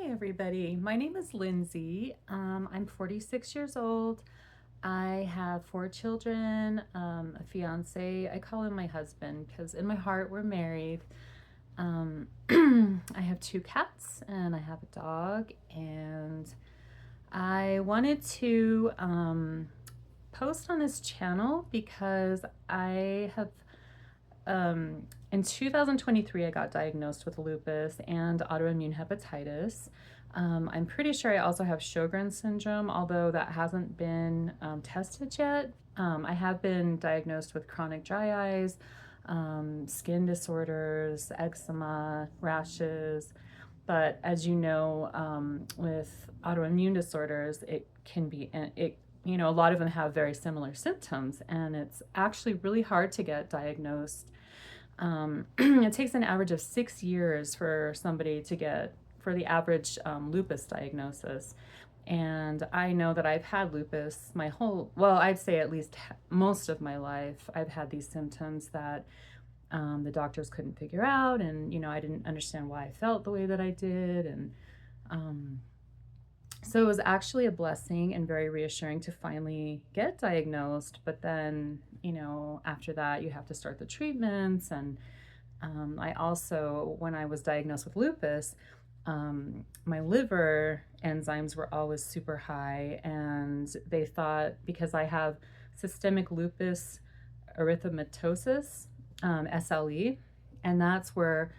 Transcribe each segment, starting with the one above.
Hi, everybody. My name is Lindsay. I'm 46 years old. I have four children, a fiance. I call him my husband because in my heart we're married. I have two cats and I have a dog. And I wanted to post on this channel because I have in 2023, I got diagnosed with lupus and autoimmune hepatitis. I'm pretty sure I also have Sjogren's syndrome, although that hasn't been tested yet. I have been diagnosed with chronic dry eyes, skin disorders, eczema, rashes. But as you know, with autoimmune disorders, it can be, a lot of them have very similar symptoms, and it's actually really hard to get diagnosed. It takes an average of 6 years for somebody to get for the average lupus diagnosis. And I know that I've had lupus my whole, well, I'd say at least most of my life. I've had these symptoms that the doctors couldn't figure out. And, I didn't understand why I felt the way that I did. And um, so it was actually a blessing and very reassuring to finally get diagnosed. But then, after that, you have to start the treatments. And I also, when I was diagnosed with lupus, my liver enzymes were always super high. And they thought because I have systemic lupus erythematosus, SLE, and that's where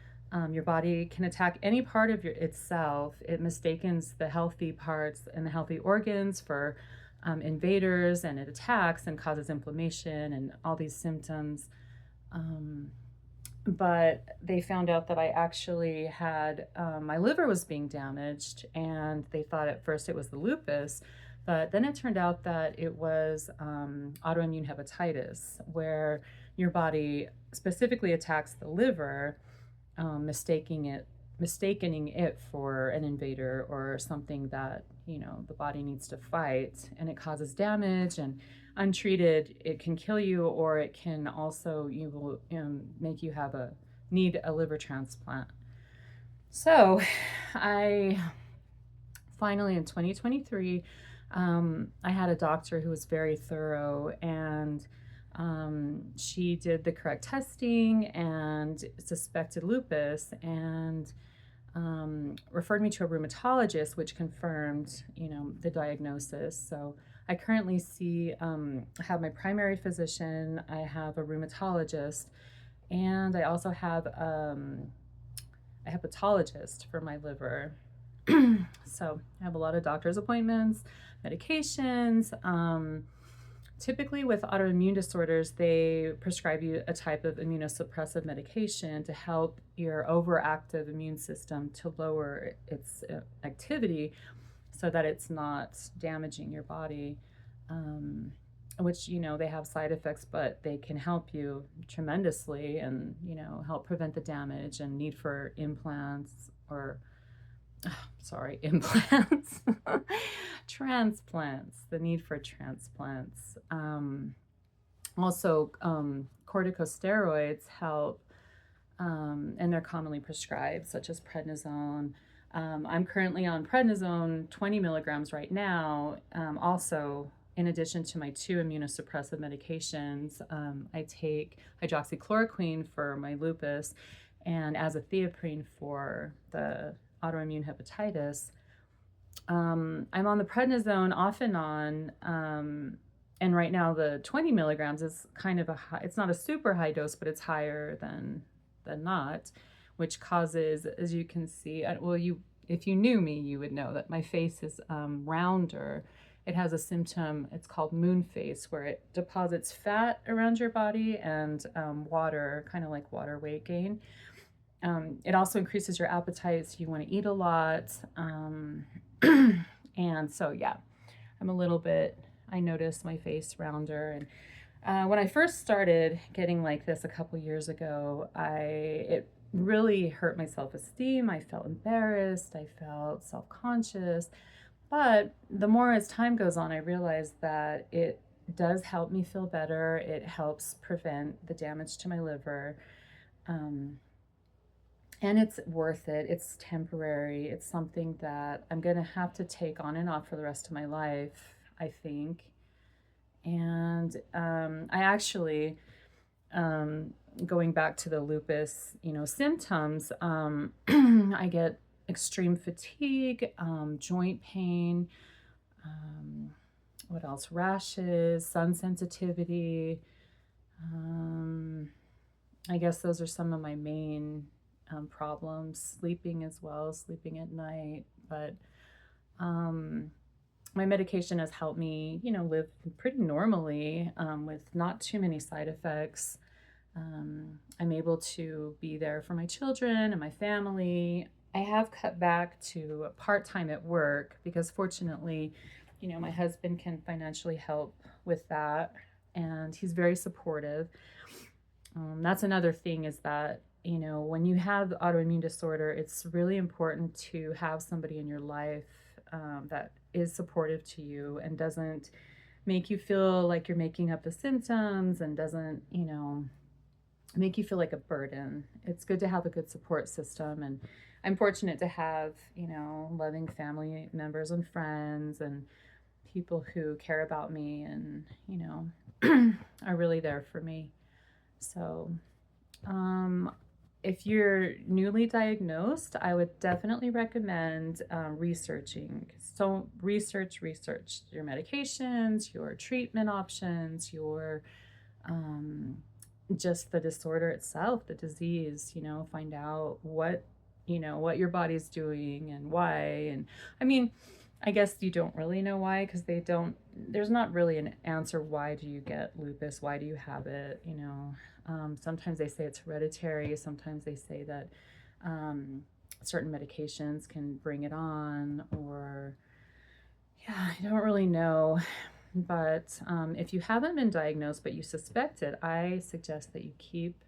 your body can attack any part of itself. It mistakes the healthy parts and the healthy organs for invaders, and it attacks and causes inflammation and all these symptoms. But they found out that I actually had my liver was being damaged, and they thought at first it was the lupus, but then it turned out that it was autoimmune hepatitis, where your body specifically attacks the liver, mistaking it for an invader or something that the body needs to fight, and it causes damage. And untreated, it can kill you, or it can also you will make you need a liver transplant. So, I finally in 2023, I had a doctor who was very thorough, and she did the correct testing and suspected lupus, and referred me to a rheumatologist, which confirmed, the diagnosis. So I currently have my primary physician, I have a rheumatologist, and I also have a hepatologist for my liver. So I have a lot of doctor's appointments, medications. Typically, with autoimmune disorders, they prescribe you a type of immunosuppressive medication to help your overactive immune system to lower its activity so that it's not damaging your body. Which, they have side effects, but they can help you tremendously and, help prevent the damage and need for implants or implants, transplants, the need for transplants. Also, corticosteroids help, and they're commonly prescribed, such as prednisone. I'm currently on prednisone 20 milligrams right now. Also, in addition to my two immunosuppressive medications, I take hydroxychloroquine for my lupus and azathioprine for the autoimmune hepatitis. I'm on the prednisone off and on, and right now the 20 milligrams is kind of it's not a super high dose, but it's higher than not, which causes, as you can see, if you knew me, you would know that my face is rounder. It has a symptom, it's called moon face, where it deposits fat around your body and water, kind of like water weight gain. It also increases your appetite, so you want to eat a lot. And so, yeah, I noticed my face rounder. And when I first started getting like this a couple years ago, it really hurt my self-esteem. I felt embarrassed. I felt self-conscious. But the more as time goes on, I realized that it does help me feel better. It helps prevent the damage to my liver. and it's worth it. It's temporary. It's something that I'm going to have to take on and off for the rest of my life, I think. And I actually, um, going back to the lupus, symptoms, I get extreme fatigue, joint pain, um, what else? Rashes, sun sensitivity. Um, I guess those are some of my main problems. Sleeping as well, sleeping at night. But um, my medication has helped me, live pretty normally with not too many side effects. I'm able to be there for my children and my family. I have cut back to part time at work because fortunately, my husband can financially help with that, and he's very supportive. That's another thing is that, when you have autoimmune disorder, it's really important to have somebody in your life that is supportive to you and doesn't make you feel like you're making up the symptoms and doesn't, make you feel like a burden. It's good to have a good support system. And I'm fortunate to have, loving family members and friends and people who care about me and, are really there for me. So, um, if you're newly diagnosed, I would definitely recommend researching. So, research your medications, your treatment options, your um, just the disorder itself, the disease, find out what your body's doing and why. And I mean, I guess you don't really know why because there's not really an answer. Why do you get lupus? Why do you have it? Sometimes they say it's hereditary. Sometimes they say that certain medications can bring it on, or yeah, I don't really know. But if you haven't been diagnosed but you suspect it, I suggest that you keep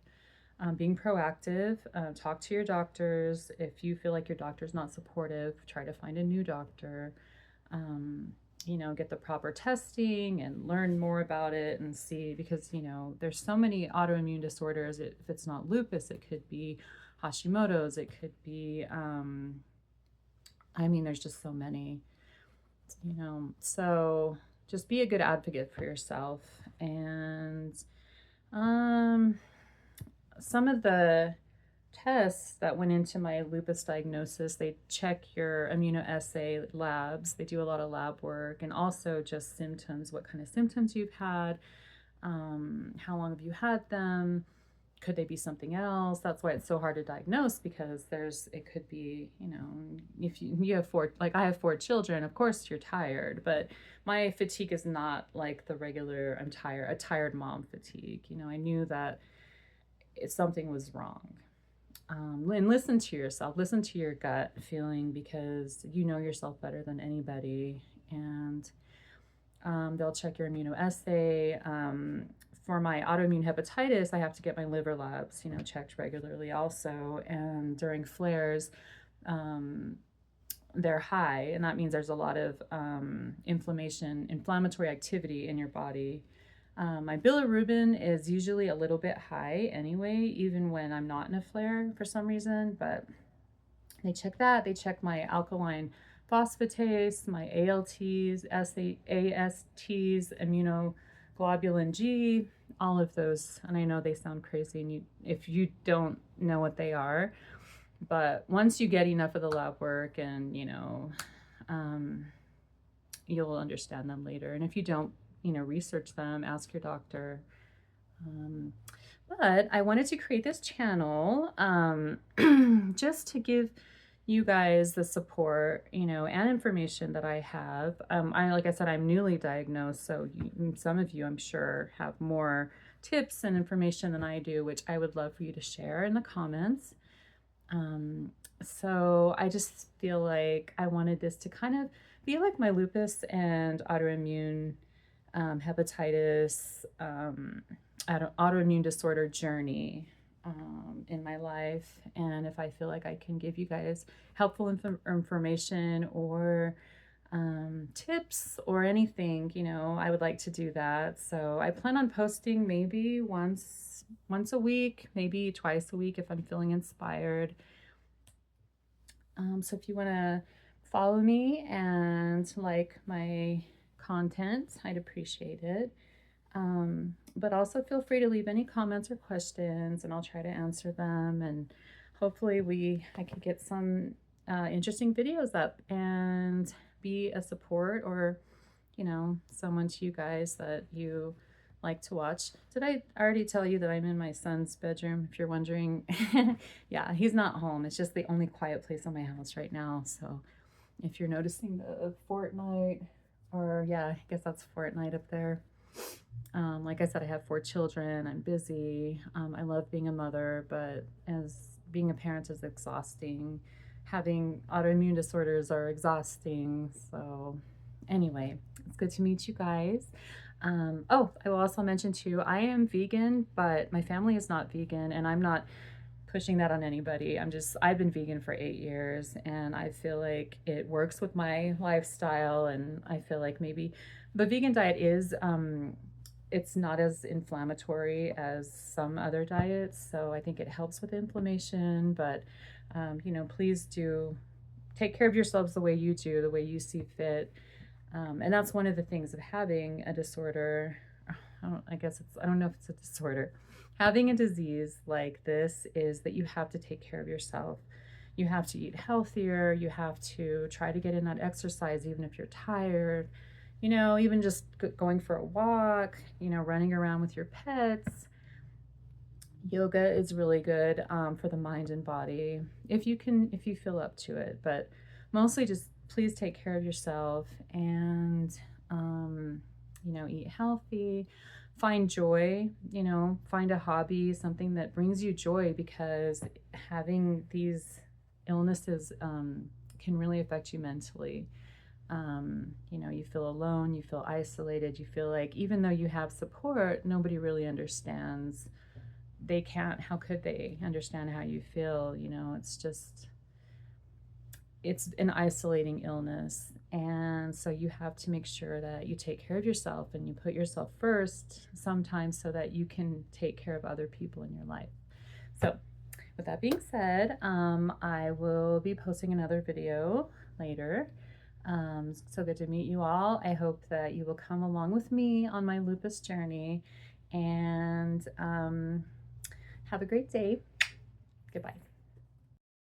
being proactive. Talk to your doctors. If you feel like your doctor's not supportive, try to find a new doctor. Um, get the proper testing and learn more about it and see, because, there's so many autoimmune disorders. If it's not lupus, it could be Hashimoto's, it could be, there's just so many, so just be a good advocate for yourself. And um, some of the tests that went into my lupus diagnosis, they check your immunoassay labs. They do a lot of lab work, and also just symptoms, what kind of symptoms you've had, how long have you had them, could they be something else? That's why it's so hard to diagnose, because it could be, if you have I have 4 children, of course you're tired, but my fatigue is not like the regular, a tired mom fatigue. I knew that if something was wrong. And listen to yourself, listen to your gut feeling, because you know yourself better than anybody. And they'll check your immunoassay. For my autoimmune hepatitis, I have to get my liver labs, checked regularly also. And during flares, they're high, and that means there's a lot of inflammatory activity in your body. My bilirubin is usually a little bit high anyway, even when I'm not in a flare for some reason, but they check that. They check my alkaline phosphatase, my ALTs, ASTs, immunoglobulin G, all of those. And I know they sound crazy and if you don't know what they are, but once you get enough of the lab work and, you'll understand them later. And if you don't, research them, ask your doctor. But I wanted to create this channel just to give you guys the support, and information that I have. Like I said, I'm newly diagnosed, so some of you, I'm sure, have more tips and information than I do, which I would love for you to share in the comments. So I just feel like I wanted this to kind of be like my lupus and autoimmune hepatitis, autoimmune disorder journey in my life. And if I feel like I can give you guys helpful information or tips or anything, I would like to do that. So I plan on posting maybe once a week, maybe twice a week if I'm feeling inspired. So if you want to follow me and like my content, I'd appreciate it. But also feel free to leave any comments or questions and I'll try to answer them. And hopefully I can get some interesting videos up and be a support or, someone to you guys that you like to watch. Did I already tell you that I'm in my son's bedroom? If you're wondering, yeah, he's not home. It's just the only quiet place in my house right now. So if you're noticing the Fortnite, or yeah, I guess that's Fortnite up there. Like I said, I have 4 children. I'm busy. I love being a mother, but as being a parent is exhausting. Having autoimmune disorders are exhausting. So, anyway, it's good to meet you guys. Oh, I will also mention too, I am vegan, but my family is not vegan, and I'm not pushing that on anybody. I've been vegan for 8 years, and I feel like it works with my lifestyle, and I feel like maybe the vegan diet is, it's not as inflammatory as some other diets, so I think it helps with inflammation, but, please do take care of yourselves the way you do, the way you see fit. And that's one of the things of having a disorder. I don't know if it's a disorder. Having a disease like this is that you have to take care of yourself. You have to eat healthier. You have to try to get in that exercise, even if you're tired. Even just going for a walk, running around with your pets. Yoga is really good for the mind and body if you feel up to it. But mostly just please take care of yourself and, eat healthy, find joy, find a hobby, something that brings you joy, because having these illnesses can really affect you mentally. You feel alone, you feel isolated, you feel like even though you have support, nobody really understands. How could they understand how you feel? It's an isolating illness. And so you have to make sure that you take care of yourself and you put yourself first sometimes so that you can take care of other people in your life. So with that being said, I will be posting another video later. So good to meet you all. I hope that you will come along with me on my lupus journey, and have a great day. Goodbye.